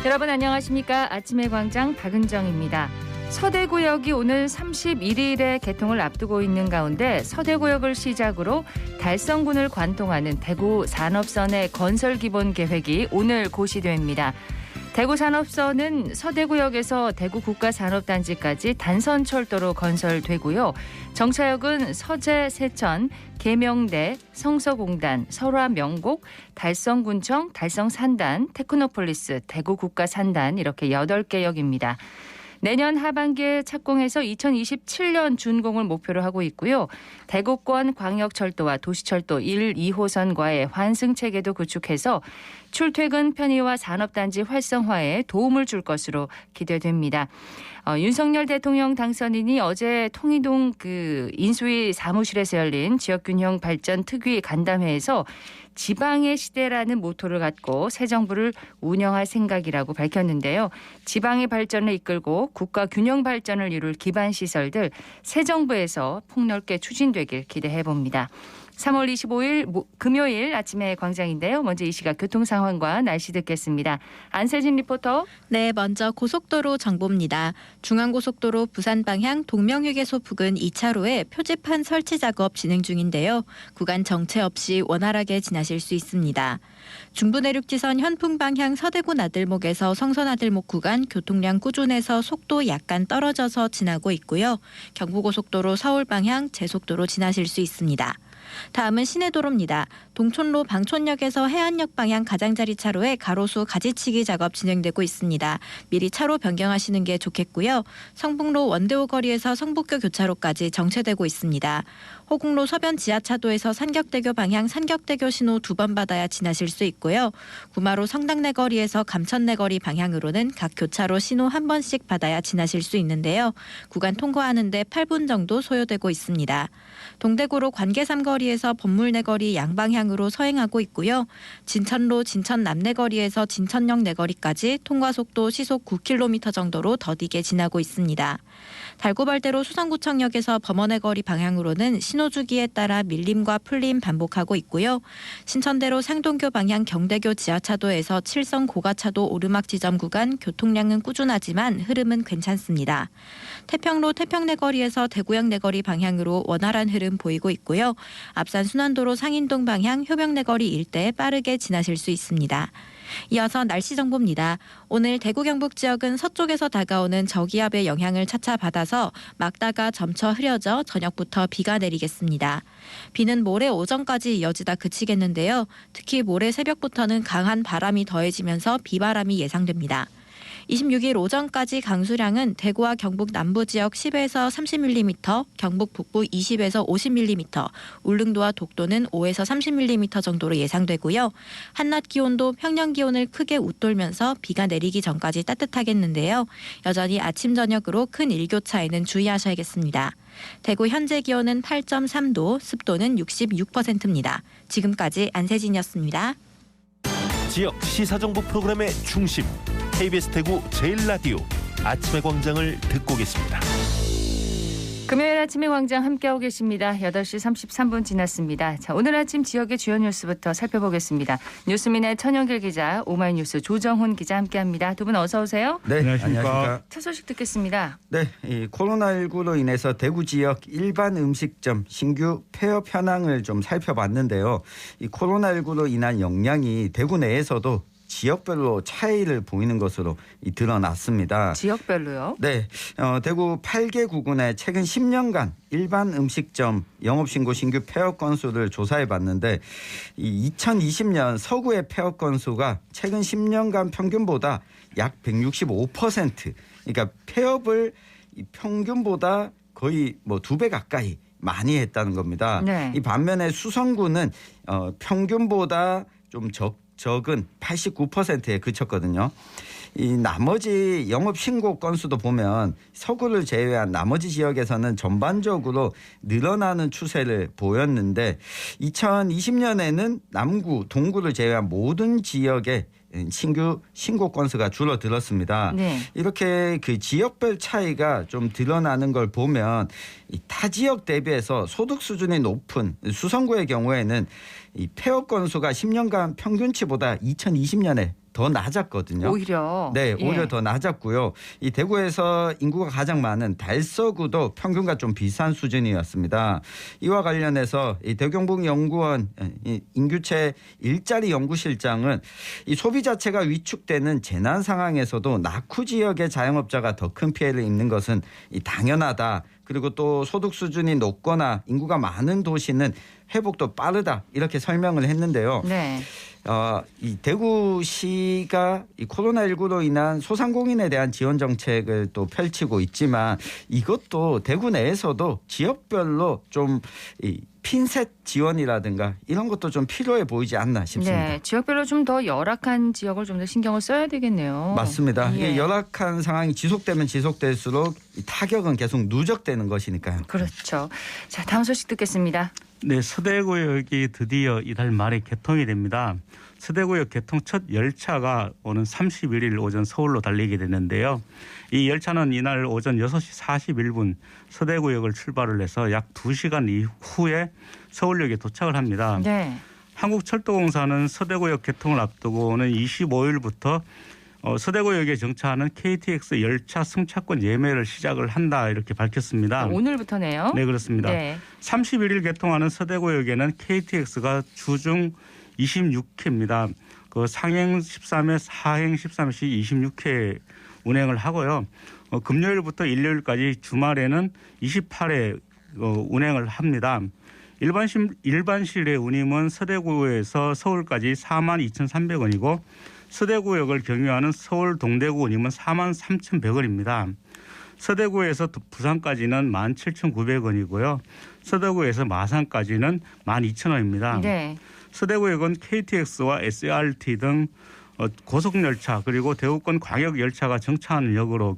여러분 안녕하십니까? 아침의 광장 박은정입니다. 서대구역이 오늘 31일에 개통을 앞두고 있는 가운데 서대구역을 시작으로 달성군을 관통하는 대구 산업선의 건설 기본 계획이 오늘 고시됩니다. 대구 산업선은 서대구역에서 대구 국가산업단지까지 단선철도로 건설되고요. 정차역은 서재, 세천, 계명대, 성서공단, 설화 명곡, 달성군청, 달성산단, 테크노폴리스, 대구 국가산단 이렇게 8개 역입니다. 내년 하반기에 착공해서 2027년 준공을 목표로 하고 있고요. 대구권 광역철도와 도시철도 1, 2호선과의 환승체계도 구축해서 출퇴근 편의와 산업단지 활성화에 도움을 줄 것으로 기대됩니다. 윤석열 대통령 당선인이 어제 통이동 인수위 사무실에서 열린 지역균형 발전 특위 간담회에서 지방의 시대라는 모토를 갖고 새 정부를 운영할 생각이라고 밝혔는데요. 지방의 발전을 이끌고 국가 균형 발전을 이룰 기반 시설들 새 정부에서 폭넓게 추진되길 기대해 봅니다. 3월 25일 금요일 아침의 광장인데요. 먼저 이 시각 교통 상황과 날씨 듣겠습니다. 안세진 리포터. 네, 먼저 고속도로 정보입니다. 중앙고속도로 부산 방향 동명휴게소 부근 2차로에 표지판 설치 작업 진행 중인데요. 구간 정체 없이 원활하게 지나실 수 있습니다. 중부내륙지선 현풍 방향 서대구 나들목에서 성서 나들목 구간 교통량 꾸준해서 속도 약간 떨어져서 지나고 있고요. 경부고속도로 서울 방향 제속도로 지나실 수 있습니다. 다음은 시내도로입니다. 동촌로 방촌역에서 해안역 방향 가장자리 차로에 가로수 가지치기 작업 진행되고 있습니다. 미리 차로 변경하시는 게 좋겠고요. 성북로 원대호 거리에서 성북교 교차로까지 정체되고 있습니다. 호국로 서변 지하차도에서 산격대교 방향 산격대교 신호 2번 받아야 지나실 수 있고요. 구마로 성당내 거리에서 감천내 거리 방향으로는 각 교차로 신호 1번씩 받아야 지나실 수 있는데요. 구간 통과하는 데 8분 정도 소요되고 있습니다. 동대구로 관계삼 거리에서 법물내 거리 양방향으로 서행하고 있고요. 진천로 진천 남내 거리에서 진천역 내거리까지 통과속도 시속 9km 정도로 더디게 지나고 있습니다. 달고발대로 수성구청역에서 범원내 거리 방향으로는 신호주기에 따라 밀림과 풀림 반복하고 있고요. 신천대로 상동교 방향 경대교 지하차도에서 칠성 고가차도 오르막 지점 구간 교통량은 꾸준하지만 흐름은 괜찮습니다. 태평로 태평내 거리에서 대구역 내거리 방향으로 원활한 흐름 보이고 있고요. 앞산 순환도로 상인동 방향 효병내 거리 일대 빠르게 지나실 수 있습니다. 이어서 날씨 정보입니다. 오늘 대구 경북 지역은 서쪽에서 다가오는 저기압의 영향을 차차 받아서 막다가 점쳐 흐려져 저녁부터 비가 내리겠습니다. 비는 모레 오전까지 이어지다 그치겠는데요. 특히 모레 새벽부터는 강한 바람이 더해지면서 비바람이 예상됩니다. 26일 오전까지 강수량은 대구와 경북 남부 지역 10에서 30mm, 경북 북부 20에서 50mm, 울릉도와 독도는 5에서 30mm 정도로 예상되고요. 한낮 기온도 평년 기온을 크게 웃돌면서 비가 내리기 전까지 따뜻하겠는데요. 여전히 아침 저녁으로 큰 일교차에는 주의하셔야겠습니다. 대구 현재 기온은 8.3도, 습도는 66%입니다. 지금까지 안세진이었습니다. 지역 시사정보 프로그램의 중심 KBS 대구 제1라디오 아침의 광장을 듣고 계십니다. 금요일 아침의 광장 함께하고 계십니다. 8시 33분 지났습니다. 자, 오늘 아침 지역의 주요 뉴스부터 살펴보겠습니다. 뉴스민의 천영길 기자, 오마이뉴스 조정훈 기자 함께합니다. 두 분 어서 오세요. 네, 안녕하십니까. 첫 소식 듣겠습니다. 네, 이 코로나19로 인해서 대구 지역 일반 음식점 신규 폐업 현황을 좀 살펴봤는데요. 이 코로나19로 인한 영향이 대구 내에서도 지역별로 차이를 보이는 것으로 드러났습니다. 지역별로요? 네, 대구 8개 구군의 최근 10년간 일반 음식점 영업신고 신규 폐업 건수를 조사해봤는데 이 2020년 서구의 폐업 건수가 최근 10년간 평균보다 약 165%, 그러니까 폐업을 평균보다 거의 2배 가까이 많이 했다는 겁니다. 네. 이 반면에 수성구는 평균보다 좀 적은 89%에 그쳤거든요. 이 나머지 영업 신고 건수도 보면 서구를 제외한 나머지 지역에서는 전반적으로 늘어나는 추세를 보였는데 2020년에는 남구, 동구를 제외한 모든 지역에 신규 신고 건수가 줄어들었습니다. 네. 이렇게 그 지역별 차이가 좀 드러나는 걸 보면 이 타 지역 대비해서 소득 수준이 높은 수성구의 경우에는 이 폐업 건수가 10년간 평균치보다 2020년에 더 낮았거든요. 오히려. 네, 오히려 예. 더 낮았고요. 이 대구에서 인구가 가장 많은 달서구도 평균과 좀 비슷한 수준이었습니다. 이와 관련해서 이 대경북연구원 인규채 일자리 연구실장은 이 소비 자체가 위축되는 재난 상황에서도 낙후 지역의 자영업자가 더 큰 피해를 입는 것은 이 당연하다. 그리고 또 소득 수준이 높거나 인구가 많은 도시는 회복도 빠르다. 이렇게 설명을 했는데요. 네. 이 대구시가 이 코로나19로 인한 소상공인에 대한 지원 정책을 또 펼치고 있지만 이것도 대구 내에서도 지역별로 좀 이 핀셋 지원이라든가 이런 것도 좀 필요해 보이지 않나 싶습니다. 네, 지역별로 좀 더 열악한 지역을 좀 더 신경을 써야 되겠네요. 맞습니다. 예. 이게 열악한 상황이 지속되면 지속될수록 이 타격은 계속 누적되는 것이니까요. 그렇죠. 자, 다음 소식 듣겠습니다. 네, 서대구역이 드디어 이달 말에 개통이 됩니다. 서대구역 개통 첫 열차가 오는 31일 오전 서울로 달리게 되는데요. 이 열차는 이날 오전 6시 41분 서대구역을 출발을 해서 약 2시간 이후에 서울역에 도착을 합니다. 네. 한국철도공사는 서대구역 개통을 앞두고 오는 25일부터 서대구역에 정차하는 KTX 열차 승차권 예매를 시작을 한다 이렇게 밝혔습니다. 오늘부터네요. 네, 그렇습니다. 네. 31일 개통하는 서대구역에는 KTX가 주중 26회입니다. 그 상행 13회, 하행 13시 26회 운행을 하고요. 금요일부터 일요일까지 주말에는 28회 운행을 합니다. 일반실의 운임은 서대구에서 서울까지 42,300원이고 서대구역을 경유하는 서울 동대구 운임은 43,100원입니다. 서대구에서 부산까지는 17,900원이고요. 서대구에서 마산까지는 12,000원입니다. 네. 서대구역은 KTX와 SRT 등 고속열차 그리고 대구권 광역열차가 정차하는 역으로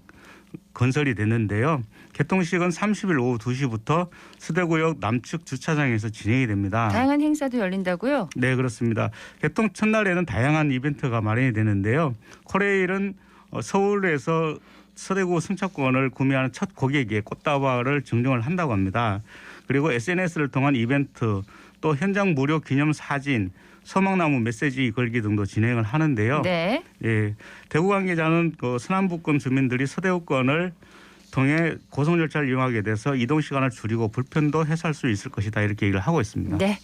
건설이 됐는데요. 개통식은 30일 오후 2시부터 서대구역 남측 주차장에서 진행이 됩니다. 다양한 행사도 열린다고요? 네, 그렇습니다. 개통 첫날에는 다양한 이벤트가 마련이 되는데요. 코레일은 서울에서 서대구 승차권을 구매하는 첫 고객에게 꽃다발을 증정을 한다고 합니다. 그리고 SNS를 통한 이벤트, 또 현장 무료 기념 사진, 소망나무 메시지 걸기 등도 진행을 하는데요. 네. 예, 대구 관계자는 그 서남부권 주민들이 서대구권을 통해 고속열차를 이용하게 돼서 이동 시간을 줄이고 불편도 해소할 수 있을 것이다 이렇게 얘기를 하고 있습니다. 네.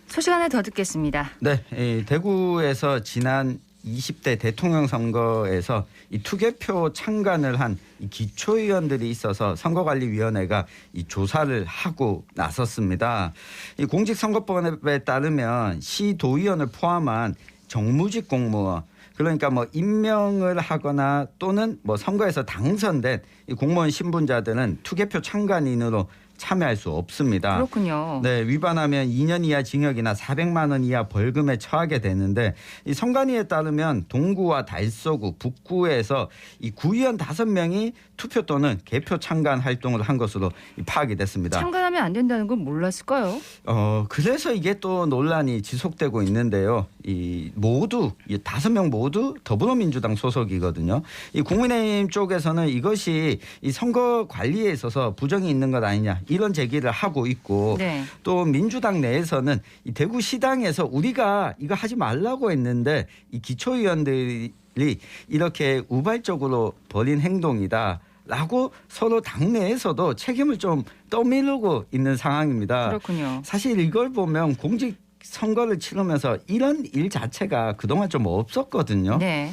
소식 하나 더 듣겠습니다. 네, 이 대구에서 지난 20대 대통령 선거에서 이 투개표 창간을 한 이 기초의원들이 있어서 선거관리위원회가 이 조사를 하고 나섰습니다. 이 공직선거법에 따르면 시도의원을 포함한 정무직 공무원 그러니까 뭐 임명을 하거나 또는 뭐 선거에서 당선된 이 공무원 신분자들은 투개표 창간인으로 참여할 수 없습니다. 그렇군요. 네, 위반하면 2년 이하 징역이나 400만 원 이하 벌금에 처하게 되는데 이 선관위에 따르면 동구와 달서구, 북구에서 이 구의원 5명이 투표 또는 개표 창간 활동을 한 것으로 파악이 됐습니다. 참관하면 안 된다는 건 몰랐을까요? 그래서 이게 또 논란이 지속되고 있는데요. 이 5명 모두 더불어민주당 소속이거든요. 이 국민의힘 쪽에서는 이것이 이 선거 관리에 있어서 부정이 있는 것 아니냐 이런 제기를 하고 있고 네. 또 민주당 내에서는 이 대구시당에서 우리가 이거 하지 말라고 했는데 이 기초의원들이 이렇게 우발적으로 벌인 행동이다라고 서로 당내에서도 책임을 좀 떠밀고 있는 상황입니다. 그렇군요. 사실 이걸 보면 공직 선거를 치르면서 이런 일 자체가 그동안 좀 없었거든요. 네.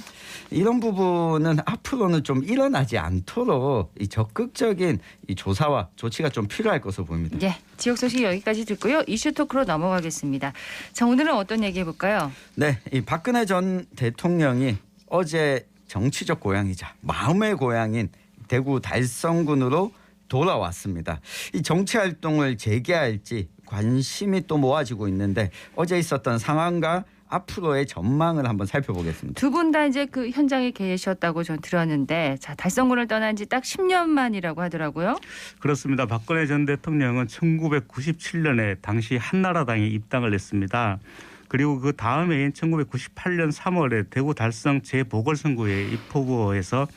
이런 부분은 앞으로는 좀 일어나지 않도록 이 적극적인 이 조사와 조치가 좀 필요할 것으로 보입니다. 예, 지역 소식 여기까지 듣고요. 이슈 토크로 넘어가겠습니다. 자, 오늘은 어떤 얘기 해볼까요? 네, 이 박근혜 전 대통령이 어제 정치적 고향이자 마음의 고향인 대구 달성군으로 돌아왔습니다. 이 정치 활동을 재개할지 관심이 또 모아지고 있는데 어제 있었던 상황과 앞으로의 전망을 한번 살펴보겠습니다. 두 분 다 이제 그 현장에 계셨다고 전 들었는데, 자, 달성군을 떠난 지 딱 10년 만이라고 하더라고요. 그렇습니다. 박근혜 전 대통령은 1997년에 당시 한나라당에 입당을 했습니다. 그리고 그 다음해인 1998년 3월에 대구 달성 재보궐선거에 입후보에서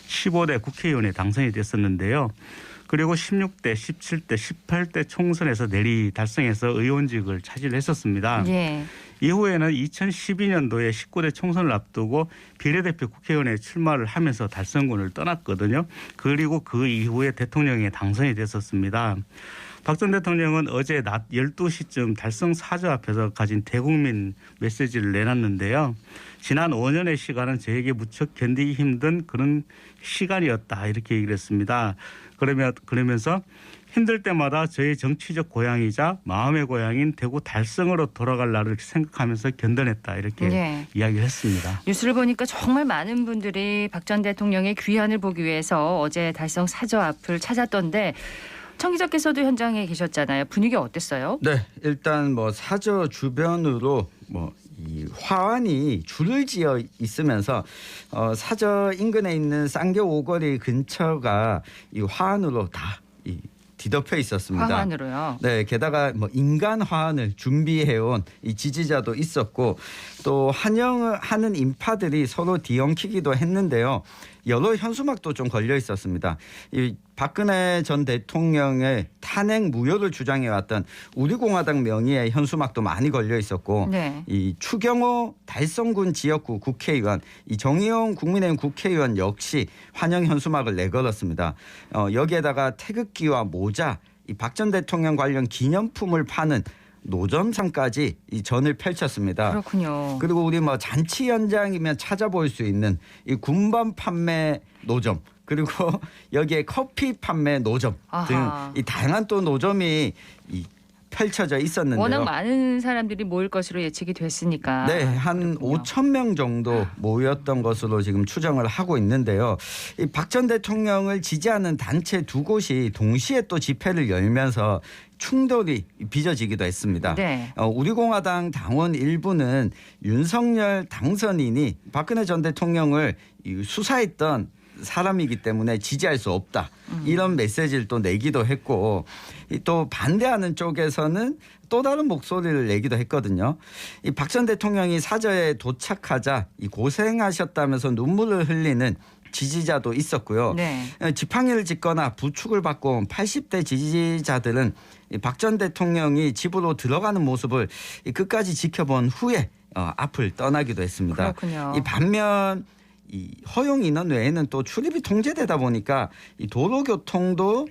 15대 국회의원에 당선이 됐었는데요. 그리고 16대, 17대, 18대 총선에서 내리 달성해서 의원직을 차지를 했었습니다. 예. 이후에는 2012년도에 19대 총선을 앞두고 비례대표 국회의원에 출마를 하면서 달성군을 떠났거든요. 그리고 그 이후에 대통령에 당선이 됐었습니다. 박 전 대통령은 어제 낮 12시쯤 달성 사저 앞에서 가진 대국민 메시지를 내놨는데요. 지난 5년의 시간은 저에게 무척 견디기 힘든 그런 시간이었다 이렇게 얘기를 했습니다. 그러면서 힘들 때마다 저의 정치적 고향이자 마음의 고향인 대구 달성으로 돌아갈 날을 생각하면서 견뎌냈다 이렇게 예. 이야기를 했습니다. 뉴스를 보니까 정말 많은 분들이 박 전 대통령의 귀환을 보기 위해서 어제 달성 사저 앞을 찾았던데 청 기자께서도 현장에 계셨잖아요. 분위기 어땠어요? 네, 일단 뭐 사저 주변으로 이 화환이 줄을 지어 있으면서 사저 인근에 있는 쌍교 오거리 근처가 이 화환으로 다 뒤덮여 있었습니다. 화환으로요. 네, 게다가 인간 화환을 준비해온 이 지지자도 있었고 또 환영을 하는 인파들이 서로 뒤엉키기도 했는데요. 여러 현수막도 좀 걸려 있었습니다. 이 박근혜 전 대통령의 탄핵 무효를 주장해왔던 우리공화당 명의의 현수막도 많이 걸려 있었고 네. 이 추경호 달성군 지역구 국회의원, 이 정의용 국민의힘 국회의원 역시 환영 현수막을 내걸었습니다. 여기에다가 태극기와 모자, 이 박 전 대통령 관련 기념품을 파는 노점상까지 이 전을 펼쳤습니다. 그렇군요. 그리고 우리 잔치 현장이면 찾아볼 수 있는 이 군밤 판매 노점, 그리고 여기에 커피 판매 노점 아하. 등 이 다양한 또 노점이 펼쳐져 있었는데요. 워낙 많은 사람들이 모일 것으로 예측이 됐으니까. 네, 한 그렇군요. 5천 명 정도 모였던 것으로 지금 추정을 하고 있는데요. 이 박 전 대통령을 지지하는 단체 두 곳이 동시에 또 집회를 열면서 충돌이 빚어지기도 했습니다. 네. 우리공화당 당원 일부는 윤석열 당선인이 박근혜 전 대통령을 수사했던 사람이기 때문에 지지할 수 없다. 이런 메시지를 또 내기도 했고 또 반대하는 쪽에서는 또 다른 목소리를 내기도 했거든요. 이 박 전 대통령이 사저에 도착하자 고생하셨다면서 눈물을 흘리는 지지자도 있었고요. 네. 지팡이를 짚거나 부축을 받고 온 80대 지지자들은 박 전 대통령이 집으로 들어가는 모습을 끝까지 지켜본 후에 앞을 떠나기도 했습니다. 그렇군요. 이 반면 이 허용 인원 외에는 또 출입이 통제되다 보니까 이 도로교통도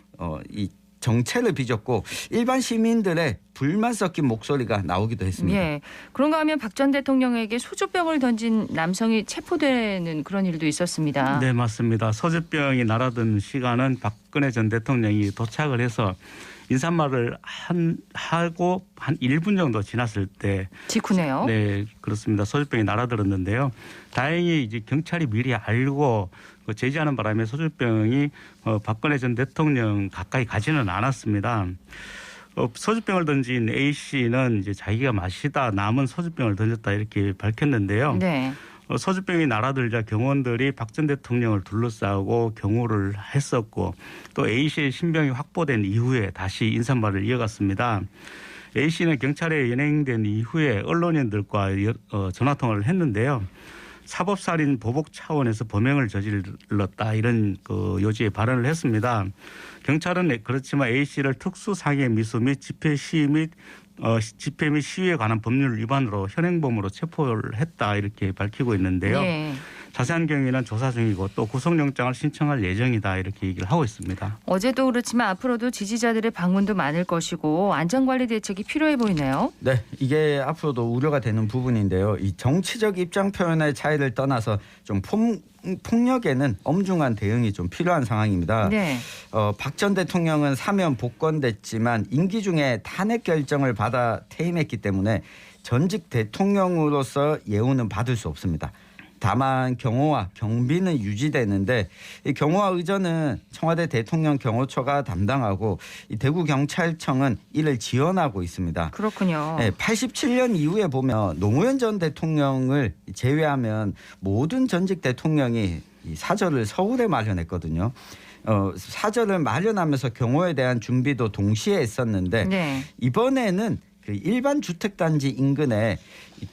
이 정체를 빚었고 일반 시민들의 불만 섞인 목소리가 나오기도 했습니다. 예. 그런가 하면 박 전 대통령에게 소주병을 던진 남성이 체포되는 그런 일도 있었습니다. 네, 맞습니다. 소주병이 날아든 시간은 박근혜 전 대통령이 도착을 해서 인사말을 하고 한 1분 정도 지났을 때 직후네요. 네, 그렇습니다. 소주병이 날아들었는데요. 다행히 이제 경찰이 미리 알고 제지하는 바람에 소주병이 박근혜 전 대통령 가까이 가지는 않았습니다. 소주병을 던진 A 씨는 이제 자기가 마시다 남은 소주병을 던졌다 이렇게 밝혔는데요. 네. 소주병이 날아들자 경호원들이 박 전 대통령을 둘러싸고 경호를 했었고 또 A 씨의 신병이 확보된 이후에 다시 인사말을 이어갔습니다. A 씨는 경찰에 연행된 이후에 언론인들과 전화통화를 했는데요. 사법살인 보복 차원에서 범행을 저질렀다 이런 요지의 발언을 했습니다. 경찰은 그렇지만 A 씨를 특수상해 미수 및 집회 및 시위에 관한 법률 위반으로 현행범으로 체포를 했다 이렇게 밝히고 있는데요. 예. 자세한 경위는 조사 중이고 또 구속영장을 신청할 예정이다 이렇게 얘기를 하고 있습니다. 어제도 그렇지만 앞으로도 지지자들의 방문도 많을 것이고 안전관리 대책이 필요해 보이네요. 네, 이게 앞으로도 우려가 되는 부분인데요. 이 정치적 입장 표현의 차이를 떠나서 좀 폭력에는 엄중한 대응이 좀 필요한 상황입니다. 네. 박 전 대통령은 사면 복권됐지만 임기 중에 탄핵 결정을 받아 퇴임했기 때문에 전직 대통령으로서 예우는 받을 수 없습니다. 다만 경호와 경비는 유지되는데 이 경호와 의전은 청와대 대통령 경호처가 담당하고 이 대구경찰청은 이를 지원하고 있습니다. 그렇군요. 네, 87년 이후에 보면 노무현 전 대통령을 제외하면 모든 전직 대통령이 이 사저를 서울에 마련했거든요. 사저를 마련하면서 경호에 대한 준비도 동시에 했었는데 네. 이번에는 그 일반 주택단지 인근에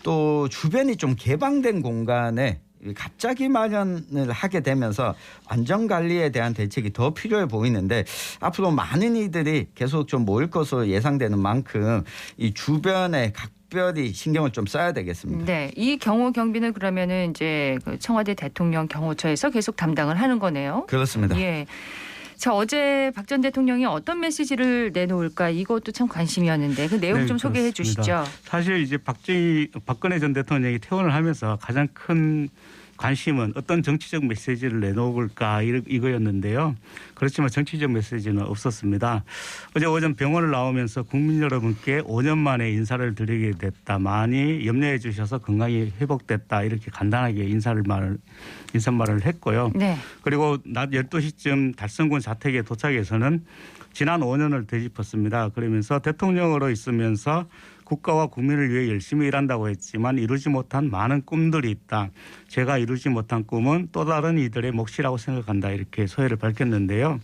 또 주변이 좀 개방된 공간에 갑자기 마련을 하게 되면서 안전관리에 대한 대책이 더 필요해 보이는데 앞으로 많은 이들이 계속 좀 모일 것으로 예상되는 만큼 이 주변에 각별히 신경을 좀 써야 되겠습니다. 네, 이 경호 경비는 그러면은 이제 그 청와대 대통령 경호처에서 계속 담당을 하는 거네요. 그렇습니다. 예. 자, 어제 박 전 대통령이 어떤 메시지를 내놓을까 이것도 참 관심이었는데 그 내용 좀 소개해 그렇습니다. 주시죠. 사실 이제 박근혜 전 대통령이 퇴원을 하면서 가장 큰 관심은 어떤 정치적 메시지를 내놓을까 이거였는데요. 그렇지만 정치적 메시지는 없었습니다. 어제 오전 병원을 나오면서 국민 여러분께 5년 만에 인사를 드리게 됐다. 많이 염려해 주셔서 건강이 회복됐다. 이렇게 간단하게 인사말을 했고요. 네. 그리고 낮 12시쯤 달성군 자택에 도착해서는 지난 5년을 되짚었습니다. 그러면서 대통령으로 있으면서 국가와 국민을 위해 열심히 일한다고 했지만 이루지 못한 많은 꿈들이 있다. 제가 이루지 못한 꿈은 또 다른 이들의 몫이라고 생각한다. 이렇게 소회를 밝혔는데요.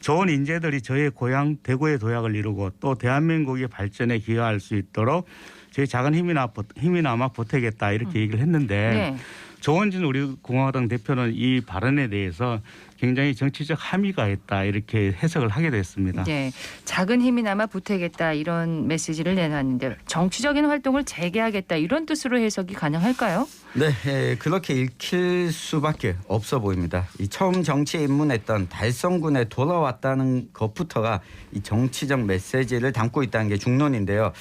좋은 인재들이 저의 고향 대구의 도약을 이루고 또 대한민국의 발전에 기여할 수 있도록 저희 작은 힘이나마 보태겠다. 이렇게 얘기를 했는데 네. 조원진 우리 공화당 대표는 이 발언에 대해서 굉장히 정치적 함의가 있다 이렇게 해석을 하게 됐습니다. 네, 작은 힘이나마 보태겠다 이런 메시지를 내놨는데 정치적인 활동을 재개하겠다 이런 뜻으로 해석이 가능할까요? 네, 그렇게 읽힐 수밖에 없어 보입니다. 이 처음 정치에 입문했던 달성군에 돌아왔다는 것부터가 이 정치적 메시지를 담고 있다는 게 중론인데요.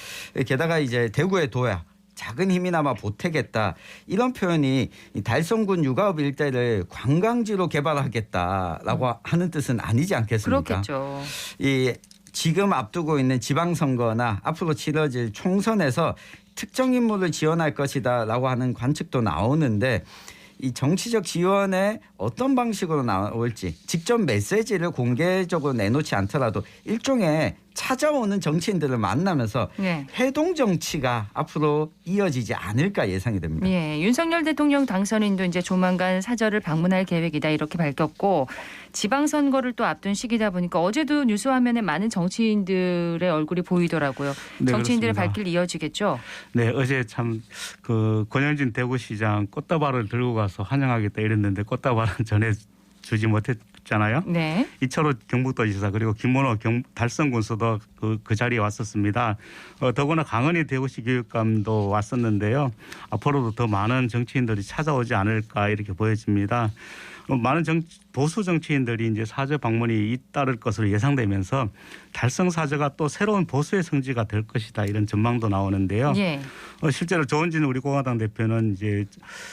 게다가 이제 대구의 도약. 작은 힘이나마 보태겠다. 이런 표현이 달성군 육아읍 일대를 관광지로 개발하겠다라고 하는 뜻은 아니지 않겠습니까? 그렇겠죠. 이 지금 앞두고 있는 지방선거나 앞으로 치러질 총선에서 특정 인물을 지원할 것이다라고 하는 관측도 나오는데 이 정치적 지원에 어떤 방식으로 나올지 직접 메시지를 공개적으로 내놓지 않더라도 일종의 찾아오는 정치인들을 만나면서 네. 해동 정치가 앞으로 이어지지 않을까 예상이 됩니다. 예, 윤석열 대통령 당선인도 이제 조만간 사저를 방문할 계획이다 이렇게 밝혔고 지방선거를 또 앞둔 시기다 보니까 어제도 뉴스 화면에 많은 정치인들의 얼굴이 보이더라고요. 네, 정치인들의 그렇습니다. 발길 이어지겠죠? 네, 어제 참 그 권영진 대구시장 꽃다발을 들고 가서 환영하겠다 이랬는데 꽃다발은 전해 주지 못했잖아요. 네. 이철호 경북도지사 그리고 김문호 달성군수도 그 자리에 왔었습니다. 더구나 강은희 대구시 교육감도 왔었는데요. 앞으로도 더 많은 정치인들이 찾아오지 않을까 이렇게 보여집니다. 많은 보수 정치인들이 이제 사저 방문이 잇따를 것으로 예상되면서 달성 사저가 또 새로운 보수의 성지가 될 것이다 이런 전망도 나오는데요. 예. 실제로 조원진 우리 공화당 대표는 이제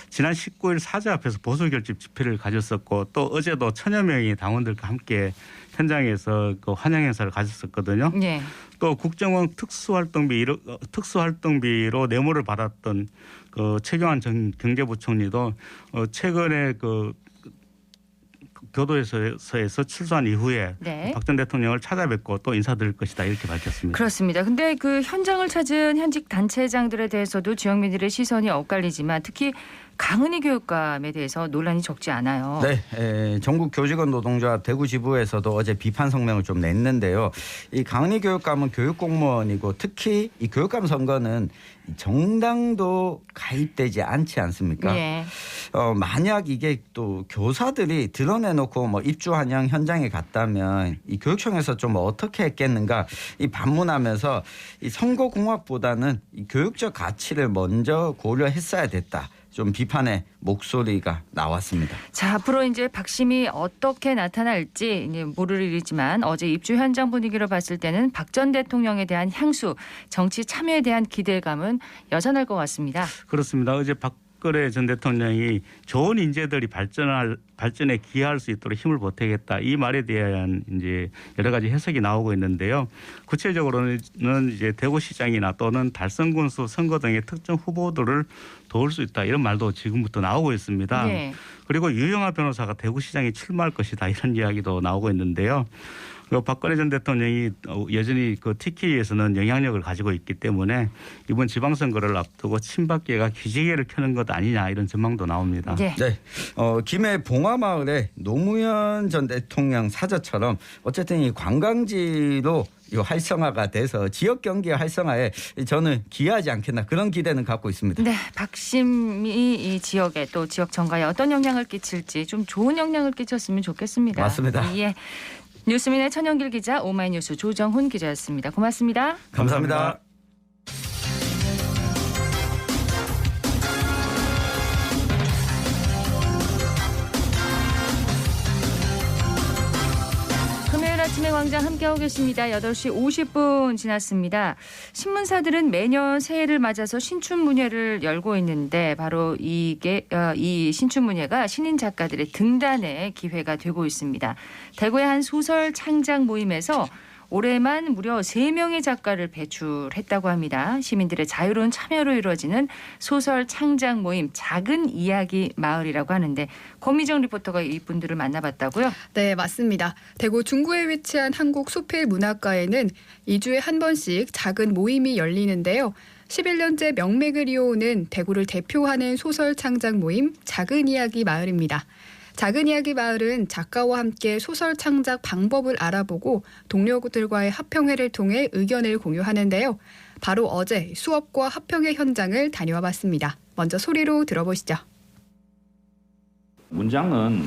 지난 19일 사저 앞에서 보수 결집 집회를 가졌었고 또 어제도 천여 명의 당원들과 함께 현장에서 그 환영 행사를 가졌었거든요. 예. 또 국정원 특수활동비로 뇌물을 받았던 그 최경환 전 경제부총리도 최근에 그 교도소에서 출소한 이후에 네. 박 전 대통령을 찾아뵙고 또 인사드릴 것이다 이렇게 밝혔습니다. 그렇습니다. 근데 그 현장을 찾은 현직 단체장들에 대해서도 지역민들의 시선이 엇갈리지만 특히 강은희 교육감에 대해서 논란이 적지 않아요. 네, 전국 교직원 노동조합 대구 지부에서도 어제 비판 성명을 좀 냈는데요. 이 강은희 교육감은 교육공무원이고 특히 이 교육감 선거는 정당도 가입되지 않지 않습니까? 예. 만약 이게 또 교사들이 드러내놓고 뭐 입주 환영 현장에 갔다면 이 교육청에서 좀 어떻게 했겠는가 이 반문하면서 이 선거공학보다는 이 교육적 가치를 먼저 고려했어야 됐다. 좀 비판의 목소리가 나왔습니다. 자, 앞으로 이제 박심이 어떻게 나타날지 이제 모를 일이지만 어제 입주 현장 분위기를 봤을 때는 박 전 대통령에 대한 향수, 정치 참여에 대한 기대감은 여전할 것 같습니다. 그렇습니다. 어제 박근혜 전 대통령이 좋은 인재들이 발전에 기여할 수 있도록 힘을 보태겠다. 이 말에 대한 이제 여러 가지 해석이 나오고 있는데요. 구체적으로는 이제 대구시장이나 또는 달성군수 선거 등의 특정 후보들을 도울 수 있다. 이런 말도 지금부터 나오고 있습니다. 예. 그리고 유영하 변호사가 대구시장에 출마할 것이다. 이런 이야기도 나오고 있는데요. 박근혜 전 대통령이 여전히 그 TK에서는 영향력을 가지고 있기 때문에 이번 지방선거를 앞두고 친박계가 기지개를 켜는 것 아니냐 이런 전망도 나옵니다. 예. 네, 김해 봉화마을의 노무현 전 대통령 사저처럼 어쨌든 이 관광지로 이 활성화가 돼서 지역 경기 활성화에 저는 기여하지 않겠나 그런 기대는 갖고 있습니다. 네, 박심이 이 지역에 또 지역 정가에 어떤 영향을 끼칠지 좀 좋은 영향을 끼쳤으면 좋겠습니다. 맞습니다. 예. 뉴스민의 천영길 기자, 오마이뉴스 조정훈 기자였습니다. 고맙습니다. 감사합니다. 금요일 아침에 광장 함께하고 계십니다. 8시 50분 지났습니다. 신문사들은 매년 새해를 맞아서 신춘문예를 열고 있는데 바로 이 신춘문예가 신인 작가들의 등단의 기회가 되고 있습니다. 대구의 한 소설 창작 모임에서 올해만 무려 3명의 작가를 배출했다고 합니다. 시민들의 자유로운 참여로 이루어지는 소설 창작 모임 작은 이야기 마을이라고 하는데 권미정 리포터가 이분들을 만나봤다고요? 네, 맞습니다. 대구 중구에 위치한 한국수필문학과에는 2주에 한 번씩 작은 모임이 열리는데요. 11년째 명맥을 이어오는 대구를 대표하는 소설 창작 모임 작은 이야기 마을입니다. 작은 이야기 마을은 작가와 함께 소설 창작 방법을 알아보고 동료들과의 합평회를 통해 의견을 공유하는데요. 바로 어제 수업과 합평회 현장을 다녀와 봤습니다. 먼저 소리로 들어보시죠. 문장은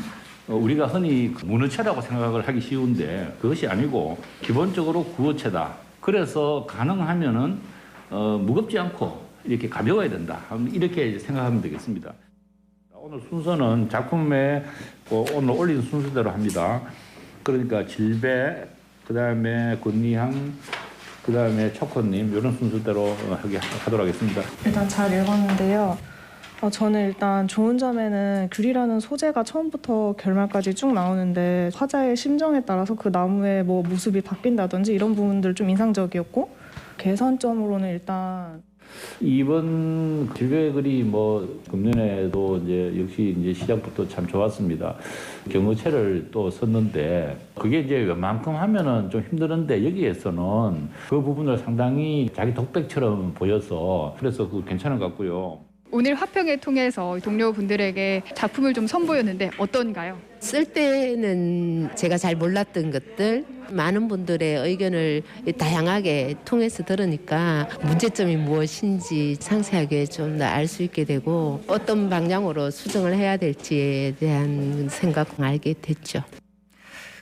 우리가 흔히 문어체라고 생각을 하기 쉬운데 그것이 아니고 기본적으로 구어체다. 그래서 가능하면은 무겁지 않고 이렇게 가벼워야 된다. 이렇게 생각하면 되겠습니다. 오늘 순서는 작품에 오늘 올린 순서대로 합니다. 그러니까 질배, 그다음에 권리향, 그다음에 초코님 이런 순서대로 하도록 하겠습니다. 일단 잘 읽었는데요. 저는 일단 좋은 점에는 귤이라는 소재가 처음부터 결말까지 쭉 나오는데 화자의 심정에 따라서 그 나무의 뭐 모습이 바뀐다든지 이런 부분들 좀 인상적이었고 개선점으로는 일단 이번 질배 글이 금년에도 역시 시작부터 참 좋았습니다. 경어체를 또 썼는데 그게 웬만큼 하면은 좀 힘드는데 여기에서는 그 부분을 상당히 자기 독백처럼 보여서 그래서 괜찮은 것 같고요. 오늘 합평회 통해서 동료분들에게 작품을 좀 선보였는데 어떤가요? 쓸 때는 제가 잘 몰랐던 것들 많은 분들의 의견을 다양하게 통해서 들으니까 문제점이 무엇인지 상세하게 좀 더 알 수 있게 되고 어떤 방향으로 수정을 해야 될지에 대한 생각을 알게 됐죠.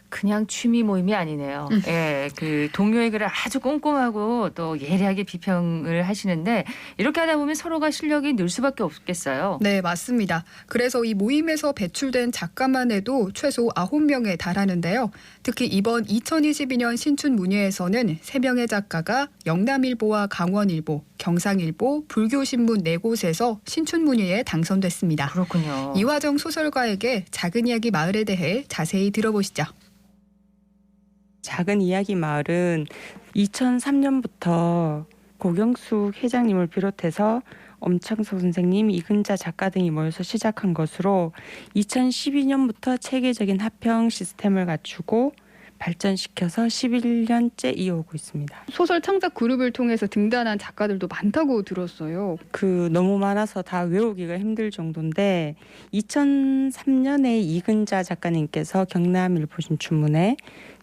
그냥 취미 모임이 아니네요. 예, 그 동료의 글을 아주 꼼꼼하고 또 예리하게 비평을 하시는데 이렇게 하다 보면 서로가 실력이 늘 수밖에 없겠어요. 네, 맞습니다. 그래서 이 모임에서 배출된 작가만 해도 최소 9명에 달하는데요. 특히 이번 2022년 신춘문예에서는 3명의 작가가 영남일보와 강원일보, 경상일보, 불교신문 4곳에서 신춘문예에 당선됐습니다. 그렇군요. 이화정 소설가에게 작은 이야기 마을에 대해 자세히 들어보시죠. 작은 이야기 마을은 2003년부터 고경숙 회장님을 비롯해서 엄창소 선생님, 이근자 작가 등이 모여서 시작한 것으로 2012년부터 체계적인 합평 시스템을 갖추고 발전시켜서 11년째 이어오고 있습니다. 소설 창작 그룹을 통해서 등단한 작가들도 많다고 들었어요. 너무 많아서 다 외우기가 힘들 정도인데 2003년에 이근자 작가님께서 경남일보 신춘문예,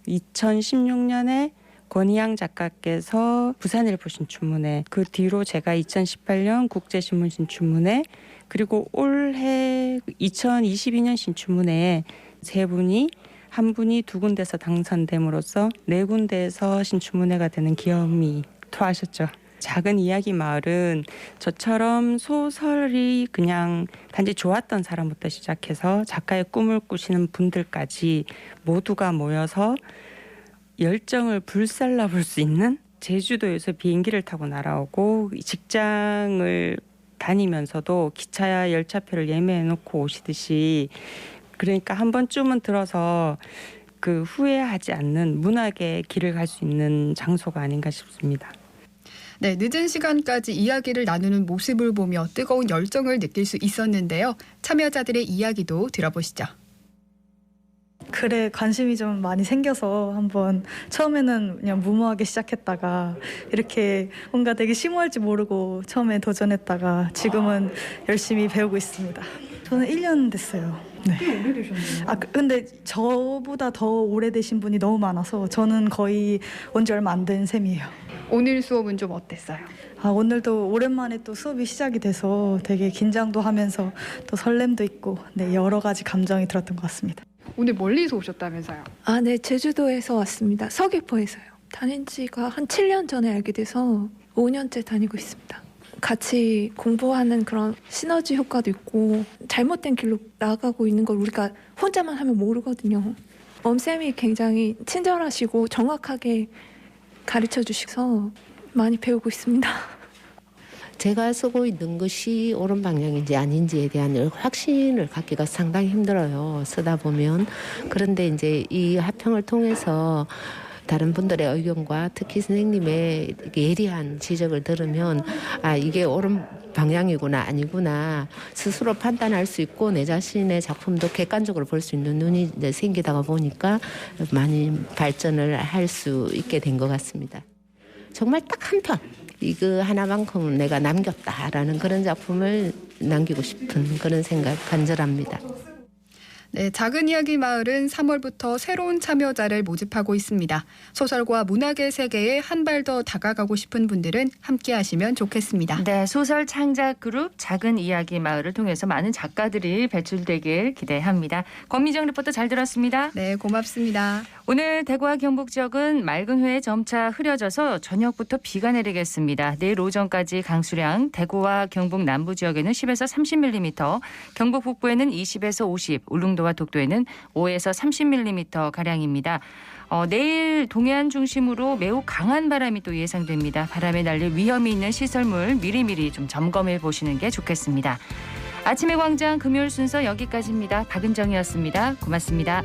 2016년에 권희양 작가께서 부산일보 신춘문예, 그 뒤로 제가 2018년 국제신문 신춘문예, 그리고 올해 2022년 신춘문예에 3분이 한 분이 2군데서 당선됨으로써 4군데에서 신춘문예가 되는 기염이 토하셨죠. 작은 이야기 마을은 저처럼 소설이 그냥 단지 좋았던 사람부터 시작해서 작가의 꿈을 꾸시는 분들까지 모두가 모여서 열정을 불살라 볼 수 있는, 제주도에서 비행기를 타고 날아오고 직장을 다니면서도 기차 열차표를 예매해놓고 오시듯이, 그러니까 한 번쯤은 들어서 후회하지 않는 문학의 길을 갈 수 있는 장소가 아닌가 싶습니다. 네, 늦은 시간까지 이야기를 나누는 모습을 보며 뜨거운 열정을 느낄 수 있었는데요. 참여자들의 이야기도 들어보시죠. 글에 관심이 좀 많이 생겨서 한번 처음에는 그냥 무모하게 시작했다가 이렇게 뭔가 되게 심오할지 모르고 처음에 도전했다가 지금은 열심히 배우고 있습니다. 저는 1년 됐어요. 네. 꽤 오래되셨네요. 근데 저보다 더 오래되신 분이 너무 많아서 저는 거의 온 지 얼마 안 된 셈이에요. 오늘 수업은 좀 어땠어요? 오늘도 오랜만에 또 수업이 시작이 돼서 되게 긴장도 하면서 또 설렘도 있고 여러 가지 감정이 들었던 것 같습니다. 오늘 멀리서 오셨다면서요? 네, 제주도에서 왔습니다. 서귀포에서요. 다닌 지가 한 7년 전에 알게 돼서 5년째 다니고 있습니다. 같이 공부하는 그런 시너지 효과도 있고 잘못된 길로 나가고 있는 걸 우리가 혼자만 하면 모르거든요. 엄쌤이 굉장히 친절하시고 정확하게 가르쳐 주셔서 많이 배우고 있습니다. 제가 쓰고 있는 것이 옳은 방향인지 아닌지에 대한 확신을 갖기가 상당히 힘들어요. 쓰다 보면. 그런데 이제 이 합평을 통해서 다른 분들의 의견과 특히 선생님의 예리한 지적을 들으면 이게 옳은 방향이구나 아니구나 스스로 판단할 수 있고 내 자신의 작품도 객관적으로 볼 수 있는 눈이 생기다가 보니까 많이 발전을 할 수 있게 된 것 같습니다. 정말 딱 한 편 이거 하나만큼은 내가 남겼다라는 그런 작품을 남기고 싶은 그런 생각 간절합니다. 네, 작은 이야기 마을은 3월부터 새로운 참여자를 모집하고 있습니다. 소설과 문학의 세계에 한 발 더 다가가고 싶은 분들은 함께 하시면 좋겠습니다. 네, 소설 창작 그룹 작은 이야기 마을을 통해서 많은 작가들이 배출되길 기대합니다. 권미정 리포터 잘 들었습니다. 네, 고맙습니다. 오늘 대구와 경북 지역은 맑은 후에 점차 흐려져서 저녁부터 비가 내리겠습니다. 내일 오전까지 강수량, 대구와 경북 남부 지역에는 10에서 30mm, 경북 북부에는 20에서 50, 울릉도와 독도에는 5에서 30mm 가량입니다. 내일 동해안 중심으로 매우 강한 바람이 또 예상됩니다. 바람에 날릴 위험이 있는 시설물 미리미리 좀 점검해 보시는 게 좋겠습니다. 아침의 광장 금요일 순서 여기까지입니다. 박은정이었습니다. 고맙습니다.